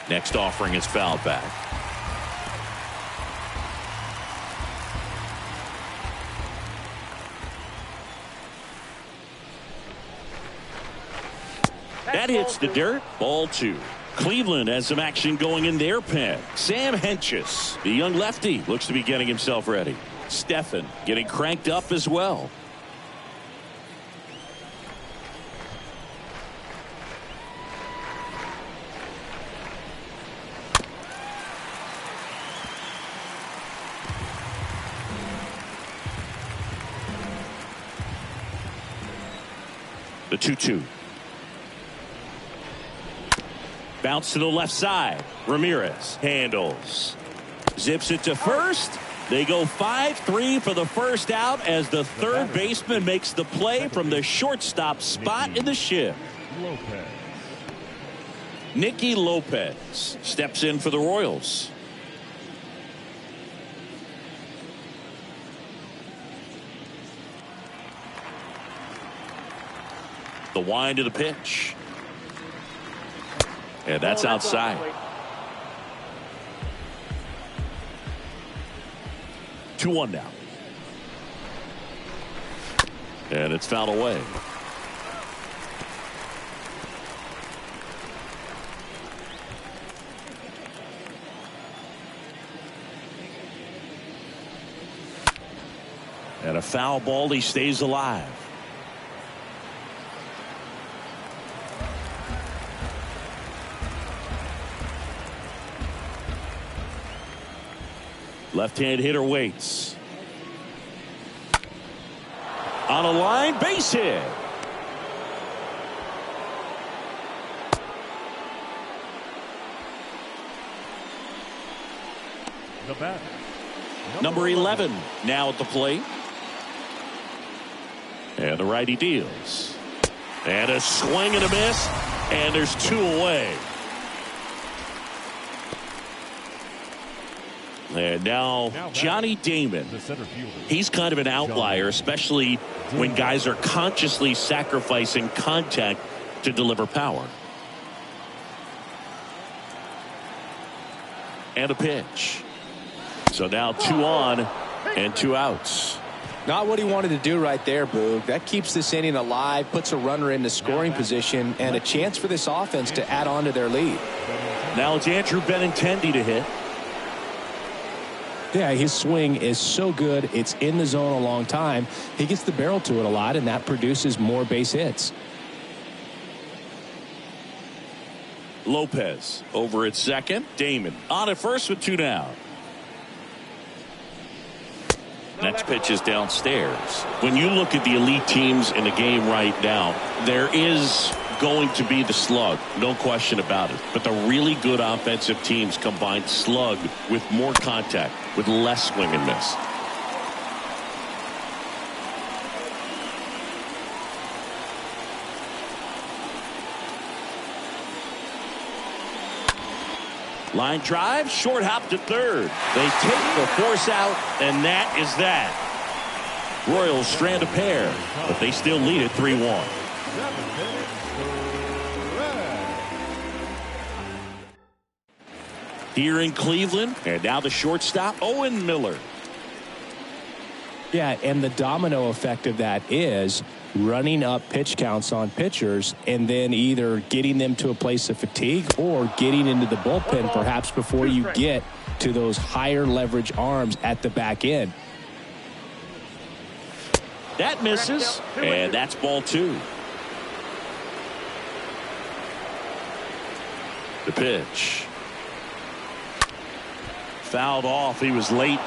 Next offering is fouled back. That hits the dirt. Ball 2. Cleveland has some action going in their pen. Sam Hentges, the young lefty, looks to be getting himself ready. Stephan getting cranked up as well. The 2-2. Bounce to the left side. Ramirez handles. Zips it to first. They go 5-3 for the first out as the third baseman makes the play from the shortstop spot in the shift. Nicky Lopez steps in for the Royals. The wind of the pitch. And that's outside. 2-1 now. And it's fouled away. And a foul ball, he stays alive. Left-hand hitter waits. On a line, base hit. The batter, Number 11 now at the plate. And the righty deals. And a swing and a miss. And there's 2 away. And now Johnny Damon. He's kind of an outlier, especially when guys are consciously sacrificing contact to deliver power. And a pitch. So now 2 on and 2 outs. Not what he wanted to do right there, Boog. That keeps this inning alive, puts a runner in the scoring position, and a chance for this offense to add on to their lead. Now it's Andrew Benintendi to hit. Yeah, his swing is so good. It's in the zone a long time. He gets the barrel to it a lot, and that produces more base hits. Lopez over at second. Damon on at first with 2 down. Next pitch is downstairs. When you look at the elite teams in the game right now, there is going to be the slug, no question about it. But the really good offensive teams combine slug with more contact, with less swing and miss. Line drive, short hop to third. They take the force out, and that is that. Royals strand a pair, but they still lead it 3-1. Here in Cleveland, and now the shortstop, Owen Miller. Yeah, and the domino effect of that is running up pitch counts on pitchers and then either getting them to a place of fatigue or getting into the bullpen perhaps before you get to those higher leverage arms at the back end. That misses, and that's ball 2. The pitch. Fouled off. He was late.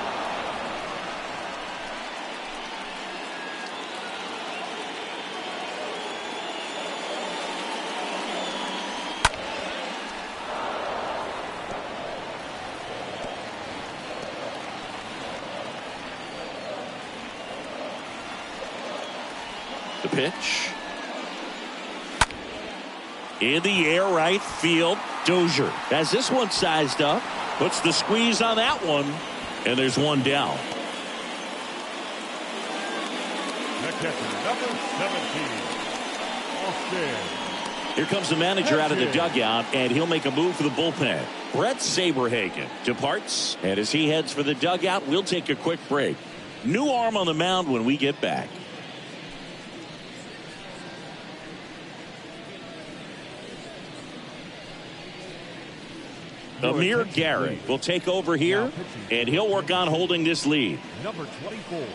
The pitch. In the air, right field. Dozier has this one sized up. Puts the squeeze on that one. And there's one down. The catcher, number 17, Austin. Here comes the manager out of the dugout, and he'll make a move for the bullpen. Brett Saberhagen departs, and as he heads for the dugout, we'll take a quick break. New arm on the mound when we get back. Amir Garrett will take over here, and he'll work on holding this lead. Number 24,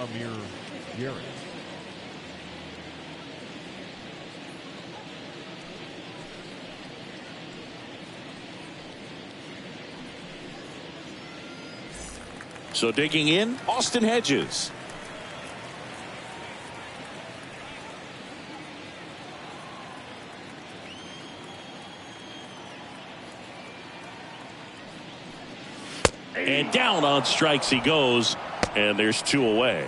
Amir Garrett. So digging in, Austin Hedges. And down on strikes he goes, and there's 2 away.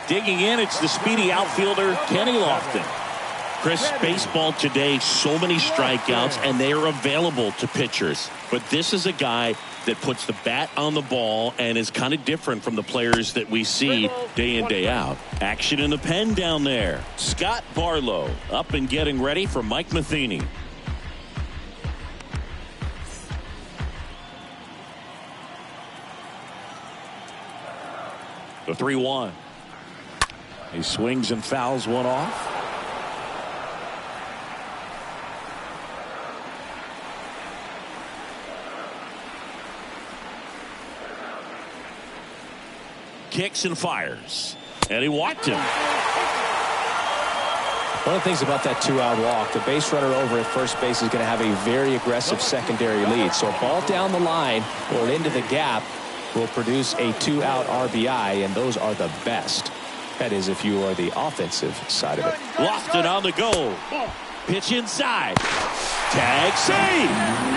Digging in, it's the speedy outfielder, Kenny Lofton. Chris, baseball today, so many strikeouts, and they are available to pitchers. But this is a guy that puts the bat on the ball and is kind of different from the players that we see day in, day out. Action in the pen down there. Scott Barlow up and getting ready for Mike Matheny. The 3-1. He swings and fouls one off. Kicks and fires. And he walked him. One of the things about that 2-out walk, the base runner over at first base is going to have a very aggressive secondary lead. So a ball down the line or into the gap will produce a 2-out RBI, and those are the best. That is if you are the offensive side of it. Lofton on the go. Pitch inside. Tag save.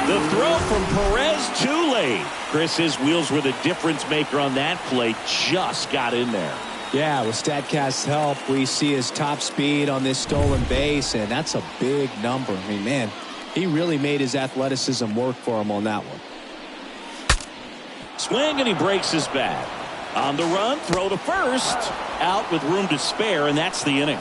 The throw from Perez too late. Chris, his wheels were the difference maker on that play. Just got in there. Yeah, with StatCast's help, we see his top speed on this stolen base, and that's a big number. I mean, man, he really made his athleticism work for him on that one. Swing, and he breaks his bat. On the run, throw to first. Out with room to spare, and that's the inning.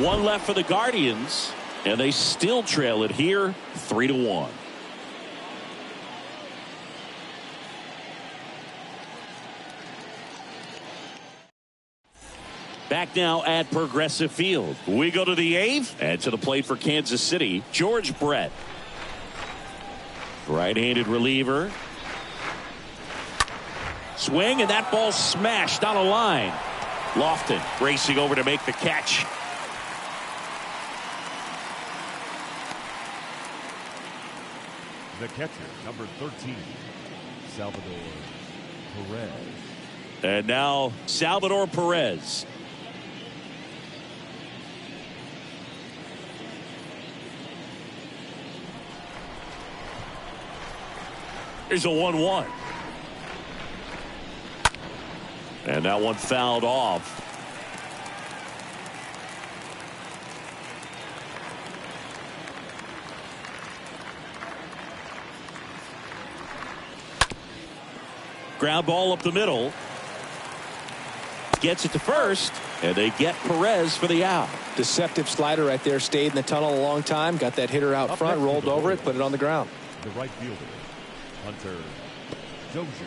One left for the Guardians, and they still trail it here 3-1. Back now at Progressive Field. We go to the 8th, and to the plate for Kansas City, George Brett. Right-handed reliever. Swing, and that ball smashed on a line. Lofton racing over to make the catch. The catcher, number 13, Salvador Perez. And now Salvador Perez. Here's a 1-1. And that one fouled off. Ground ball up the middle. Gets it to first, and they get Perez for the out. Deceptive slider right there. Stayed in the tunnel a long time. Got that hitter out front, rolled over it, put it on the ground. The right fielder, Hunter Dozier.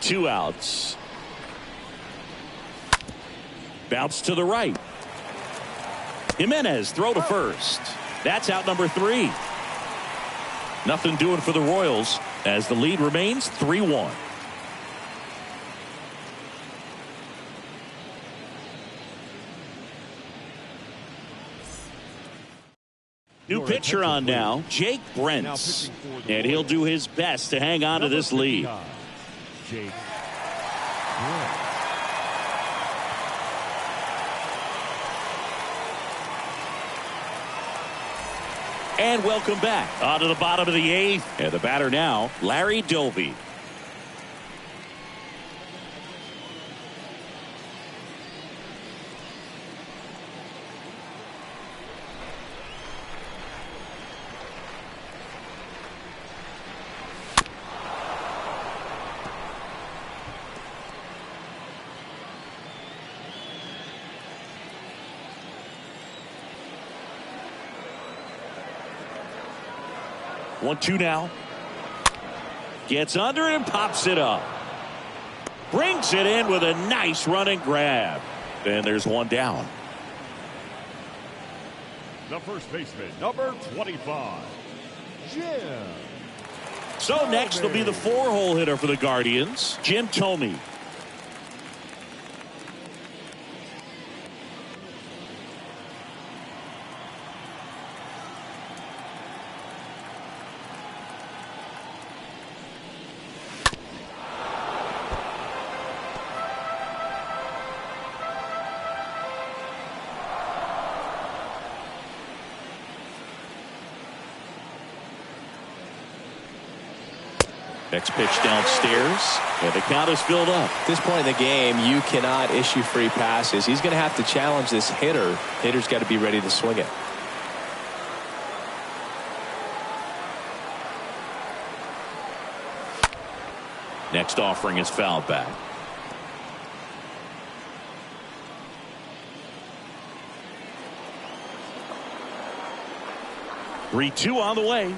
Two outs. Bounce to the right. Jimenez throw to first. That's out number 3. Nothing doing for the Royals as the lead remains 3-1. New pitcher on now, Jake Brentz, and he'll do his best to hang on to this lead. Jake And welcome back on to the bottom of the 8th. And the batter now, Larry Doby. One, two now. Gets under it and pops it up. Brings it in with a nice running grab. And there's one down. The first baseman, number 25, Jim. So next will be the 4-hole hitter for the Guardians, Jim Thome. Next pitch downstairs, and the count is filled up. At this point in the game, you cannot issue free passes. He's going to have to challenge this hitter. Hitter's got to be ready to swing it. Next offering is fouled back. Three-two on the way.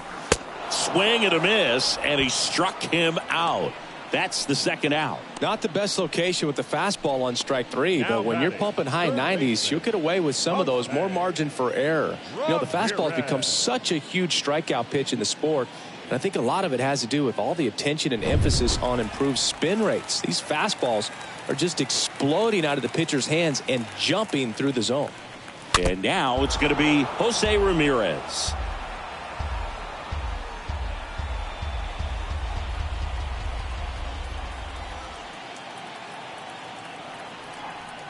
Swing and a miss, and he struck him out. That's the second out. Not the best location with the fastball on strike 3, but when you're pumping high 90s, you'll get away with some of those. More margin for error. You know, the fastball has become such a huge strikeout pitch in the sport, and I think a lot of it has to do with all the attention and emphasis on improved spin rates. These fastballs are just exploding out of the pitcher's hands and jumping through the zone. And now it's going to be Jose Ramirez.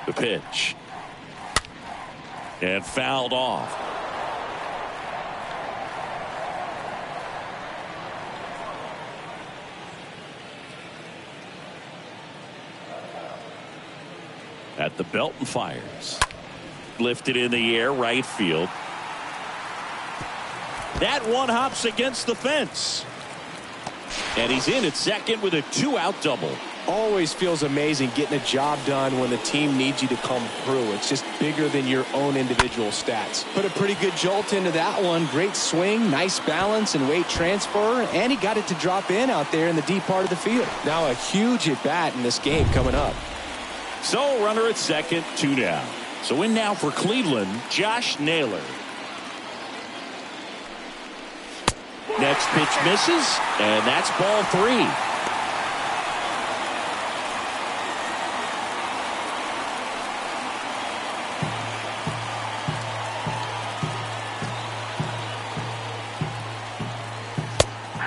The pitch. And fouled off. At the belt and fires. Lifted in the air, right field. That one hops against the fence. And he's in at second with a 2-out double. Always feels amazing getting a job done when the team needs you to come through. It's just bigger than your own individual stats. Put a pretty good jolt into that one. Great swing, nice balance and weight transfer, and he got it to drop in out there in the deep part of the field. Now a huge at bat in this game coming up. So runner at second, 2 down. So in now for Cleveland, Josh Naylor. Next pitch misses, and that's ball 3.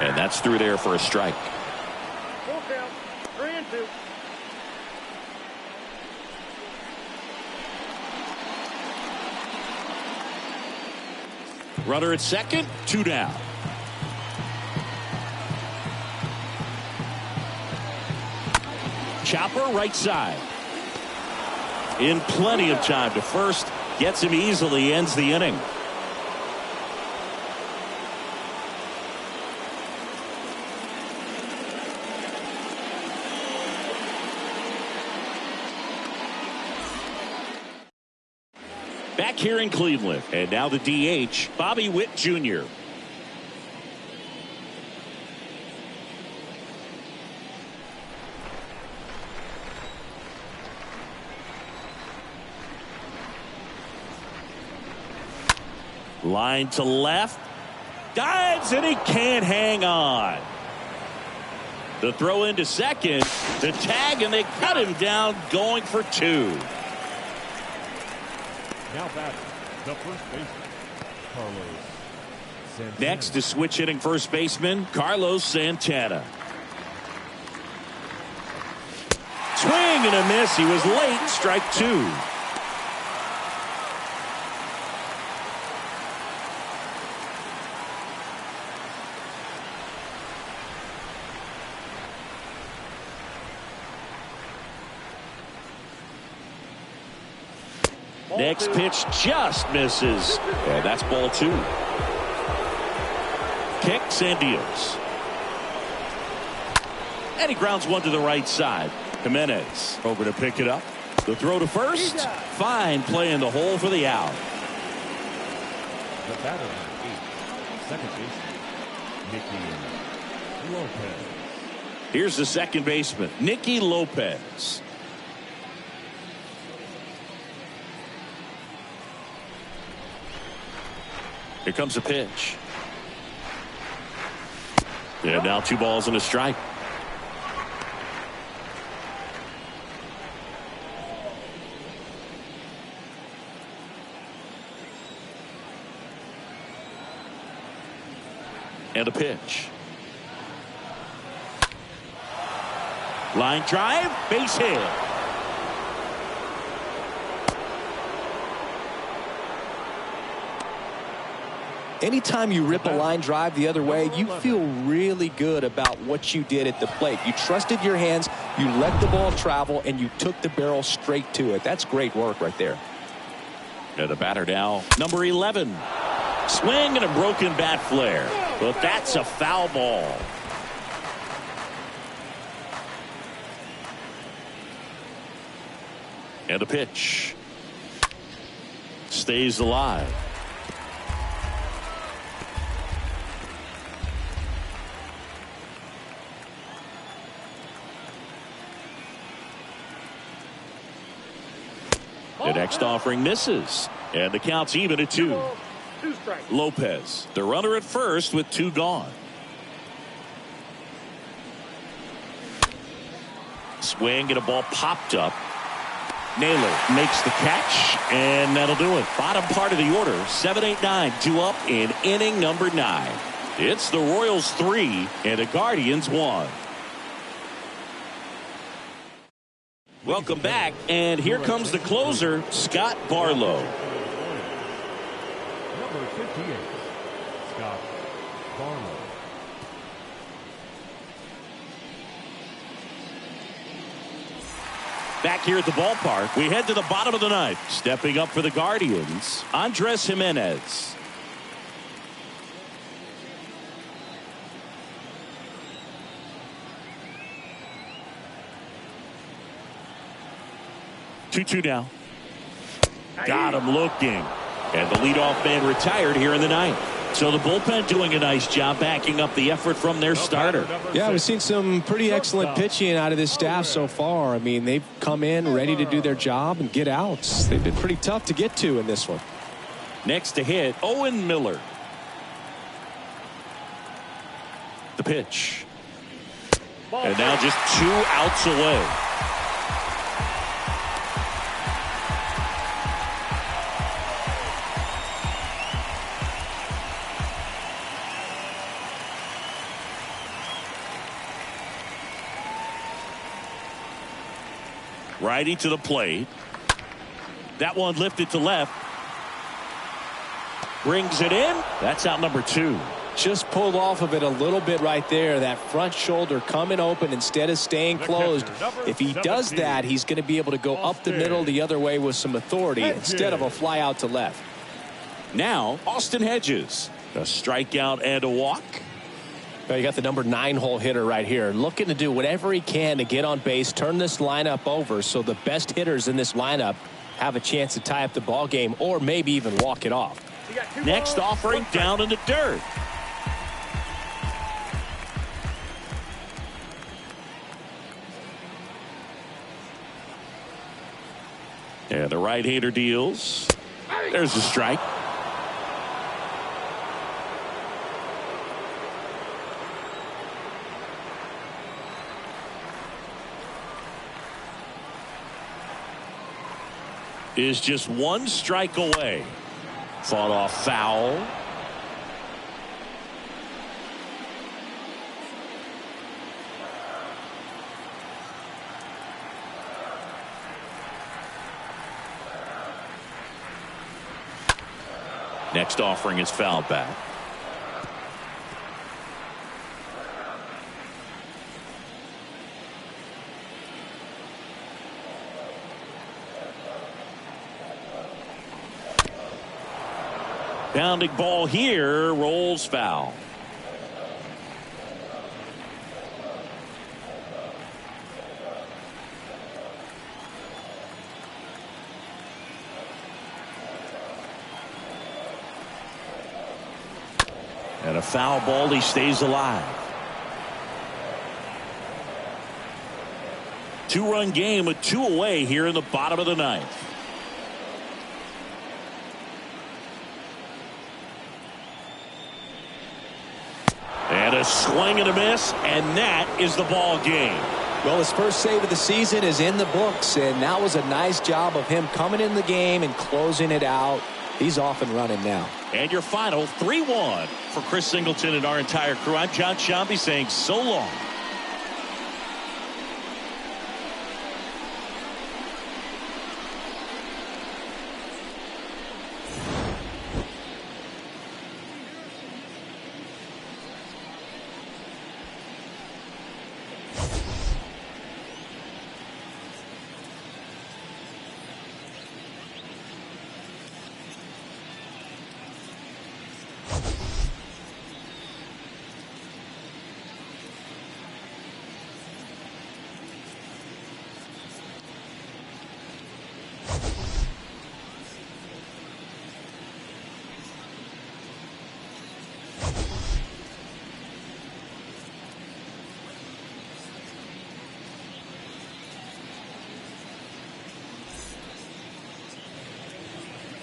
And that's through there for a strike. Full count, 3-2. Runner at second, 2 down. Chopper right side. In plenty of time to first. Gets him easily, ends the inning. Back here in Cleveland. And now the DH, Bobby Witt Jr. Line to left. Dives, and he can't hang on. The throw into second. The tag, and they cut him down going for 2. Now batting, the first baseman, Carlos Santana. Next to switch hitting first baseman, Carlos Santana. Swing and a miss. He was late. Strike two. Next pitch just misses. And that's ball two. Kicks and deals. And he grounds one to the right side. Jimenez over to pick it up. The throw to first. Fine play in the hole for the out. The batter on 8, second baseman, Nicky Lopez. Here's the second baseman, Nicky Lopez. Here comes a pitch. And now 2 balls and a strike. And a pitch. Line drive, base hit. Anytime you rip a line drive the other way, you feel really good about what you did at the plate. You trusted your hands, you let the ball travel, and you took the barrel straight to it. That's great work right there. And the batter now, number 11. Swing and a broken bat flare. But that's a foul ball. And a pitch. Stays alive. The next offering misses. And the count's even at 2. Lopez, the runner at first with 2 gone. Swing and a ball popped up. Naylor makes the catch, and that'll do it. Bottom part of the order, 7-8-9, 2 up in inning number 9. It's the Royals 3 and the Guardians 1. Welcome back, and here comes the closer, Scott Barlow. Number 58, Scott Barlow. Back here at the ballpark, we head to the bottom of the ninth. Stepping up for the Guardians, Andres Jimenez. Two now. Got him looking. And the leadoff man retired here in the ninth. So the bullpen doing a nice job backing up the effort from their starter. Yeah, we've seen some pretty excellent pitching out of this staff so far. I mean, they've come in ready to do their job and get outs. They've been pretty tough to get to in this one. Next to hit, Owen Miller. The pitch. And now just 2 outs away. Righty to the plate. That one lifted to left. Brings it in. That's out number 2. Just pulled off of it a little bit right there. That front shoulder coming open instead of staying closed. If he does that, he's going to be able to go up the middle the other way with some authority instead of a fly out to left. Now, Austin Hedges. A strikeout and a walk. Well, you got the number 9 hole hitter right here, looking to do whatever he can to get on base, turn this lineup over so the best hitters in this lineup have a chance to tie up the ball game or maybe even walk it off. Next offering down in the dirt. And the right-hander deals. There's a strike. Is just 1 strike away. Fought off foul. Next offering is fouled back. Pounding ball here, rolls foul. And a foul ball, he stays alive. 2-run game with 2 away here in the bottom of the 9th. And a swing and a miss, and that is the ball game. Well, his first save of the season is in the books, and that was a nice job of him coming in the game and closing it out. He's off and running now. And your final 3-1 for Chris Singleton and our entire crew. I'm John Shambi saying so long.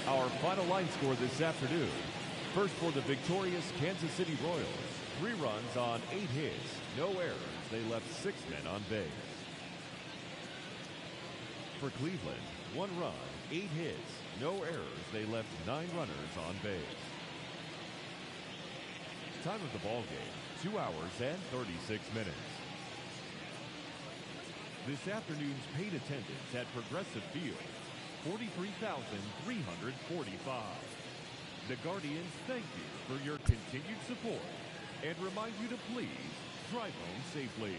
Our final line score this afternoon. First for the victorious Kansas City Royals. 3 runs on 8 hits. No errors. They left 6 men on base. For Cleveland, 1 run, 8 hits. No errors. They left 9 runners on base. Time of the ball game, 2 hours and 36 minutes. This afternoon's paid attendance at Progressive Field, 43,345. The Guardians thank you for your continued support and remind you to please drive home safely.